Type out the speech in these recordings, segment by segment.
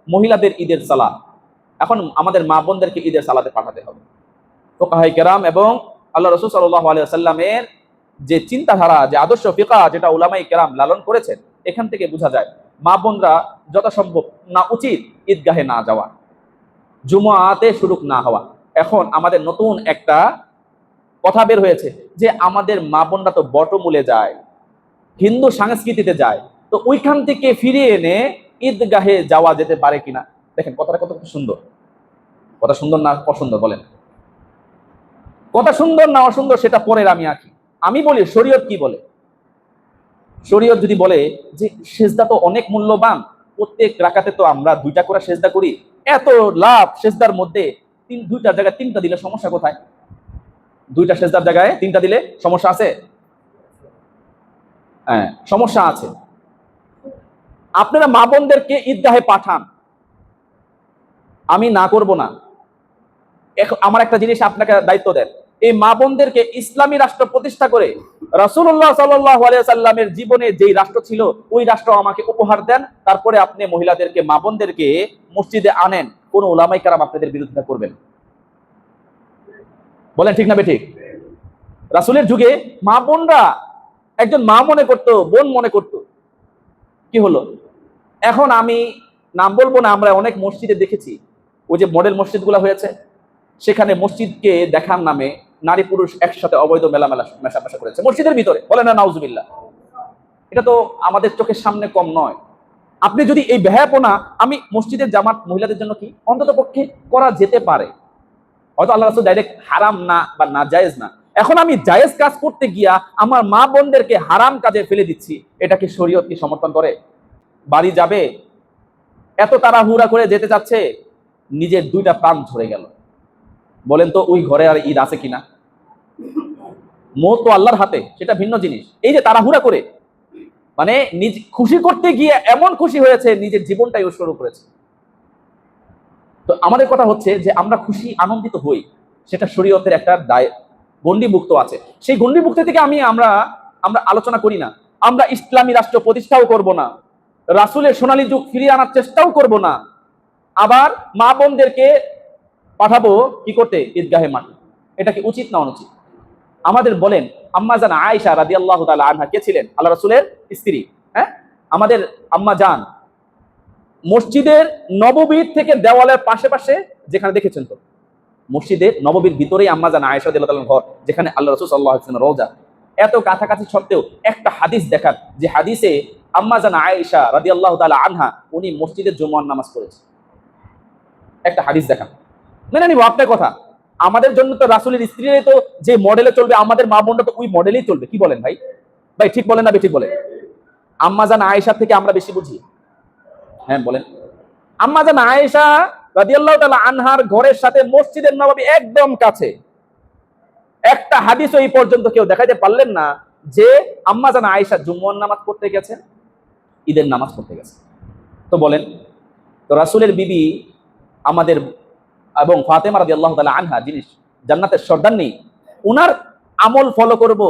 মহিলাদের ঈদের সালাত, এখন আমাদের মা বোনদেরকে ঈদের সালাতে পাঠাতে হবে। ফুকাহায়ে কেরাম এবং আল্লাহ রাসূল সাল্লাল্লাহু আলাইহি ওয়াসাল্লামের যে চিন্তাধারা, যে আদর্শ ফিকহ, যেটা উলামায়ে কেরাম লালন করেছেন, এখান থেকে বোঝা যায় মা বোনরা যথাসম্ভব না উচিত ঈদগাহে না যাওয়া, জুমআতে শুরুক না হওয়া। এখন আমাদের নতুন একটা কথা বের হয়েছে যে আমাদের মা বোনরা তো বটমূলে যায়, হিন্দু সংস্কৃতিতে যায়, তো ওইখান থেকে ফিরিয়ে এনে ঈদগাহে যাওয়া যেতে পারে কিনা। দেখেন কথাটা কত সুন্দর, কথা সুন্দর না অসুন্দর বলেন? কথা সুন্দর না অসুন্দর সেটা পরের আমি আঁকি, আমি বলি শরীয়ত কি বলে। শরীয়ত যদি বলে যে সেজদা তো অনেক মূল্যবান, প্রত্যেক রাকাতে তো আমরা 2টা করে সেজদা করি, এত লাভ সেজদার মধ্যে, 2টার জায়গায় 3টা দিলে সমস্যা কোথায়? 2টা সেজদার জায়গায় 3টা দিলে সমস্যা আছে? হ্যাঁ, সমস্যা আছে। আপনারা মা বোনদেরকে ঈদগাহে পাঠান, আমি না করব না। আমার একটা জিনিস আপনাকে দায়িত্ব দেন, এই মা বোনদেরকে ইসলামী রাষ্ট্র প্রতিষ্ঠা করে রাসূলুল্লাহ সাল্লাল্লাহু আলাইহি সাল্লামের জীবনে যেই রাষ্ট্র ছিল ওই রাষ্ট্র আমাকে উপহার দেন, তারপরে আপনি মহিলাদেরকে, মা বোনদেরকে মসজিদে আনেন, কোন উলামায়ে কেরাম আপনাদের বিরোধিতা করবেন? বলেন ঠিক না বেঠিক? রাসূলের যুগে মা বোনরা একজন মা মনে করত, বোন মনে করত, কি হলো? এখন আমি নাম বলবো না, আমরা অনেক মসজিদে দেখেছি, ওই যে মডেল মসজিদগুলো হয়েছে, সেখানে মসজিদকে দেখার নামে নারী পুরুষ একসাথে অবৈধ মেলামেশা করেছে মসজিদের ভিতরে, বলে না নাউজুবিল্লাহ। এটা তো আমাদের চোখের সামনে কম নয়। আপনি যদি এই বেহায়াপনা, আমি মসজিদের জামাত মহিলাদের জন্য কি অন্তত পক্ষে করা যেতে পারে, হয়তো আল্লাহ রাসূল ডাইরেক্ট হারাম না বা না জায়েজ না, এখন আমি জায়েজ কাজ করতে গিয়া আমার মা বোনদেরকে হারাম কাজে ফেলে দিচ্ছি, এটা কি শরীয়ত কি সমর্থন করে? বাড়ি যাবে, এত তাড়াহুড়া করে যেতে চাচ্ছে, নিজের 2টা প্রাণ ঝরে গেল। বলেন তো ওই ঘরে আর ঈদ আছে কিনা? মত তো আল্লাহর হাতে, সেটা ভিন্ন জিনিস। এই যে তাড়াহুড়া করে, মানে নিজ খুশি করতে গিয়ে এমন খুশি হয়েছে নিজের জীবনটাই উৎসর্গ করেছে। তো আমাদের কথা হচ্ছে যে আমরা খুশি আনন্দিত হই, সেটা শরীয়তের একটা দায় গণ্ডিমুক্ত আছে, সেই গণ্ডিমুক্ত থেকে আমরা আলোচনা করি না। আমরা ইসলামী রাষ্ট্র প্রতিষ্ঠাও করব না, রাসূলের সোনালী যুগ ফিরিয়ে আনার চেষ্টাও করব না, আবার মা বোনদেরকে পাঠাবো কি করতে? ঈদগাহে মাঠে। এটা কি উচিত না অনুচিত? আমাদের বলেন, আম্মা জান আয়েশা রাদিয়াল্লাহু তাআলা আনহা কে ছিলেন? আল্লাহ রাসূলের স্ত্রী। হ্যাঁ, আমাদের আম্মা জান মসজিদের নববীর থেকে দেওয়ালের পাশে পাশে, যেখানে দেখেছেন তো মসজিদের নববীর ভিতরেই আম্মা জান আয়েশা রাদিয়াল্লাহু তাআলার ঘর, যেখানে আল্লাহ রাসূল সাল্লাল্লাহু আলাইহি ওয়াসাল্লাম রওজা। এত কাছাকাছি সত্ত্বেও একটা হাদিস দেখান, যে হাদিসে আম্মা জান আয়েশা রাদিয়াল্লাহু তাআলা আনহা উনি মসজিদে জুমার নামাজ পড়েছে। একটা হাদিস দেখান, মেনে নিব আপনার কথা। আমাদের জন্য তো রাসূলের স্ত্রীরাই তো যে মডেলে চলবে, আমাদের মা বোনরা তো ওই মডেলেই চলবে। কি বলেন ভাই? ভাই ঠিক বলেন না বেঠিক বলেন? আম্মা জান আয়েশা থেকে আমরা বেশি বুঝি? হ্যাঁ বলেন। আম্মা জান আয়েশা রাদিয়াল্লাহু তাআলা আনহার ঘরের সাথে মসজিদের নববী একদম কাছে। একটা হাদিসও এই পর্যন্ত কেউ দেখাইতে পারলেন না যে আম্মা জান আয়েশা জুম্মার নামাজ পড়তে গেছেন, ঈদের নামাজ পড়তে গেছেন। তো বলেন তো রাসূলের বিবি আমাদের এবং ফাতেমা রাদিয়াল্লাহু তাআলা আনহা, যিনি জান্নাতের সর্দারনী, উনার আমল ফলো করব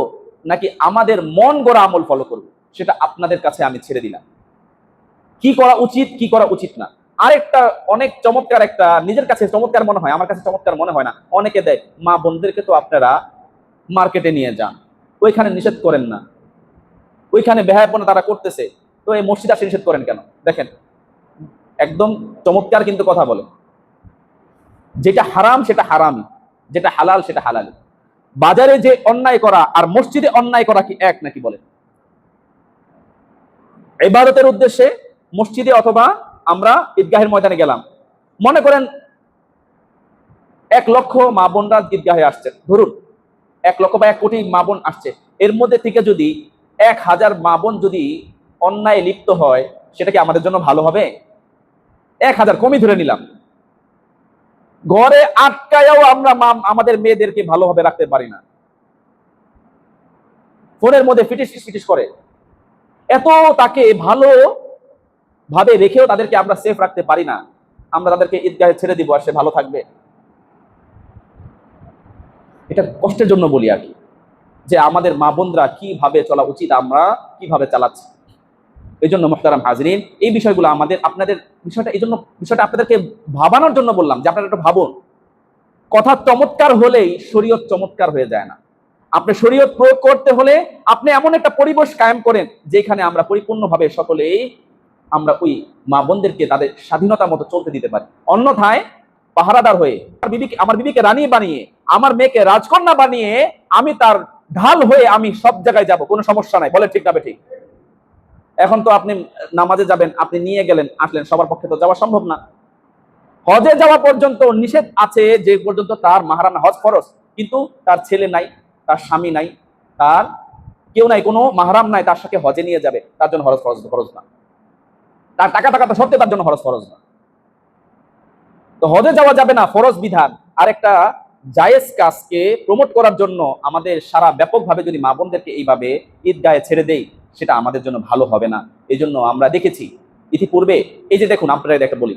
নাকি আমাদের মন গড়া আমল ফলো করব, সেটা আপনাদের কাছে আমি ছেড়ে দিলাম। কি করা উচিত, কি করা উচিত না। আরেকটা অনেক চমৎকার, একটা নিজের কাছে চমৎকার মনে হয়, আমার কাছে চমৎকার মনে হয় না, অনেকে দেয়, মা বোনদেরকে তো আপনারা মার্কেটে নিয়ে যান, ওইখানে নিষেধ করেন না, ওইখানে বেহায়াপনা তারা করতেছে, তো এই মসজিদ আসে নিষেধ করেন কেন? দেখেন একদম চমৎকার কিন্তু কথা বলে, যেটা হারাম সেটা হারামই, যেটা হালাল সেটা হালালি। বাজারে যে অন্যায় করা আর মসজিদে অন্যায় করা কি এক নাকি? বলেন। ইবাদতের উদ্দেশ্যে মসজিদে অথবা আমরা ঈদগাহের ময়দানে গেলাম, মনে করেন 1 লক্ষ মা বোনরা ঈদগাহে আসছেন, ধরুন 1 লক্ষ বা 1 কোটি মা বোন আসছে, এর মধ্যে থেকে যদি 1000 মা বোন যদি অন্যায় লিপ্ত হয়, সেটা কি আমাদের জন্য ভালো হবে? 1000 কমই ধরে নিলাম। ঘরে আটকায়াও আমরা আমাদের মেয়েদেরকে ভালোভাবে রাখতে পারি না, ফোনের মধ্যে ফিটিস করে, এত তাকে ভালো ভাবে রেখেও তাদেরকে আমরা সেফ রাখতে পারি না, আমরা তাদেরকে ঈদগাহে ছেড়ে দিব আর সে ভালো থাকবে? এটা কষ্টের জন্য বলি আর কি, যে আমাদের মা বোনরা কিভাবে চলা উচিত, আমরা কিভাবে চালাচ্ছি। এই জন্য মুহতারাম হাজরিন, এই বিষয়গুলো আপনাদের বিষয়টা আপনাদেরকে ভাবানোর জন্য বললাম, যে আপনারা একটু ভাবুন। কথা চমৎকার হলেই শরীয়ত চমৎকার হয়ে যায় না। আপনি শরীয়ত প্রয়োগ করতে হলে আপনি এমন একটা পরিবেশ কায়েম করেন যেখানে আমরা পরিপূর্ণভাবে সকলেই আমরা ওই মা বোনদেরকে তাদের স্বাধীনতা মতো চলতে দিতে পারি। অন্যথায় পাহারাদার হয়ে আমার বিবিকে রানী বানিয়ে, আমার মেয়েকে রাজকন্যা বানিয়ে আমি তার ঢাল হয়ে আমি সব জায়গায় যাব, কোনো সমস্যা নাই। বলে ঠিক না ঠিক? এখন তো আপনি নামাজে যাবেন, আপনি নিয়ে গেলেন আসলেন, সবার পক্ষে তো যাওয়া সম্ভব না। হজে যাওয়া পর্যন্ত নিষেধ আছে, যে পর্যন্ত তার মাহরাম, হজ ফরজ, কিন্তু তার ছেলে নাই, তার স্বামী নাই, তার কেউ নাই, কোনো মাহরাম নাই, তার সাথে হজে নিয়ে যাবে, তার জন্য ফরজ না। তার টাকা তো সত্যি তার জন্য ফরজ না। তো হজে যাওয়া যাবে না, ফরজ বিধান। আর একটা জায়েজ কাজকে প্রমোট করার জন্য আমাদের সারা ব্যাপকভাবে যদি মা বোনদেরকে এইভাবে ঈদগাহে ছেড়ে দেই, সেটা আমাদের জন্য ভালো হবে না। এই জন্য আমরা দেখেছি ইতিপূর্বে, এই যে দেখুন, আপনারা একটা বলি,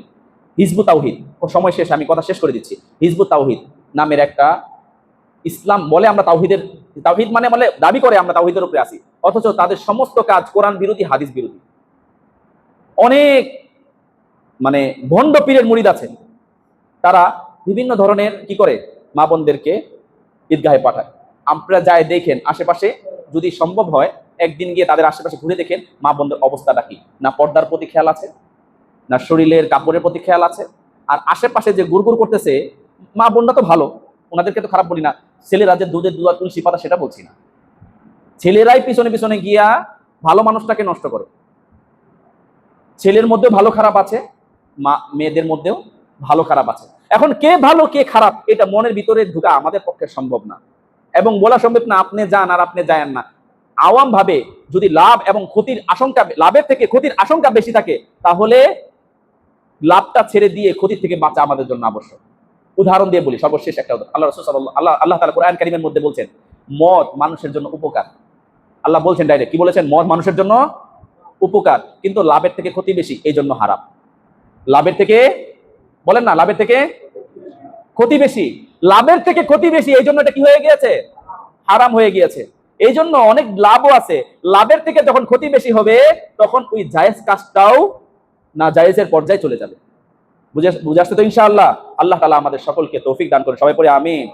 হিজবুত তাওহীদ, সময় শেষ, আমি কথা শেষ করে দিচ্ছি। হিজবুত তাওহীদ নামের একটা ইসলাম বলে আমরা তাওহীদ মানে দাবি করে আমরা তাওহীদের উপরে আছি, অথচ তাদের সমস্ত কাজ কোরআন বিরোধী, হাদিস বিরোধী। অনেক মানে ভণ্ড পীরের মুরিদ আছে, তারা বিভিন্ন ধরনের কি করে মা বোনদেরকে ঈদগাহে পাঠায়। আপনারা যায় দেখেন আশেপাশে, যদি সম্ভব হয় একদিন গিয়ে তাদের আশেপাশে ঘুরে দেখেন মা বোনদের অবস্থাটা কি। না পর্দার প্রতি খেয়াল আছে, না শরীরের কাপড়ের প্রতি খেয়াল আছে। আর আশেপাশে যে গুড়গুড় করতেছে, মা বোনরা তো ভালো, ওনাদেরকে তো খারাপ বলি না। ছেলেরা যে দুধের দুধ আর তুলসী পাতা, সেটা বলছি না। ছেলেরাই পিছনে পিছনে গিয়া ভালো মানুষটাকে নষ্ট করে। ছেলের মধ্যেও ভালো খারাপ আছে, মেয়েদের মধ্যেও ভালো খারাপ আছে। এখন কে ভালো কে খারাপ, এটা মনের ভিতরে ঢুকা আমাদের পক্ষে সম্ভব না, এবং বলা সম্ভব না আপনি যান আর আপনি যায়েন না। আওয়াম ভাবে যদি লাভ এবং ক্ষতির আশঙ্কা, লাভের থেকে ক্ষতির আশঙ্কা বেশি থাকে, তাহলে লাভটা ছেড়ে দিয়ে ক্ষতির থেকে বাঁচা আমাদের জন্য আবশ্যক। উদাহরণ দিয়ে বলি, সর্বশেষ একটা উদাহরণ। আল্লাহ রাসূল আল্লাহ তাআলা কোরআন কারীমের মধ্যে বলছেন, মদ মানুষের জন্য উপকার। আল্লাহ বলছেন ডাইরেক্ট, কি বলেছেন? মদ মানুষের জন্য উপকার, কিন্তু লাভের থেকে ক্ষতি বেশি, এই জন্য হারাম। লাভের থেকে, বলেন না, লাভের থেকে ক্ষতি বেশি, লাভের থেকে ক্ষতি বেশি, এই জন্য এটা কি হয়ে গিয়েছে? হারাম হয়ে গিয়েছে। এই জন্য অনেক লাভও আছে, লাভের থেকে যখন ক্ষতি বেশি হবে, তখন ওই জায়েজ কাজটাও না জায়েজের পর্যায়ে চলে যাবে। বুঝে আসছে তো ইনশাআল্লাহ? আল্লাহ তাআলা আমাদের সকলকে তৌফিক দান করে, সবাই পড়ে আমিন।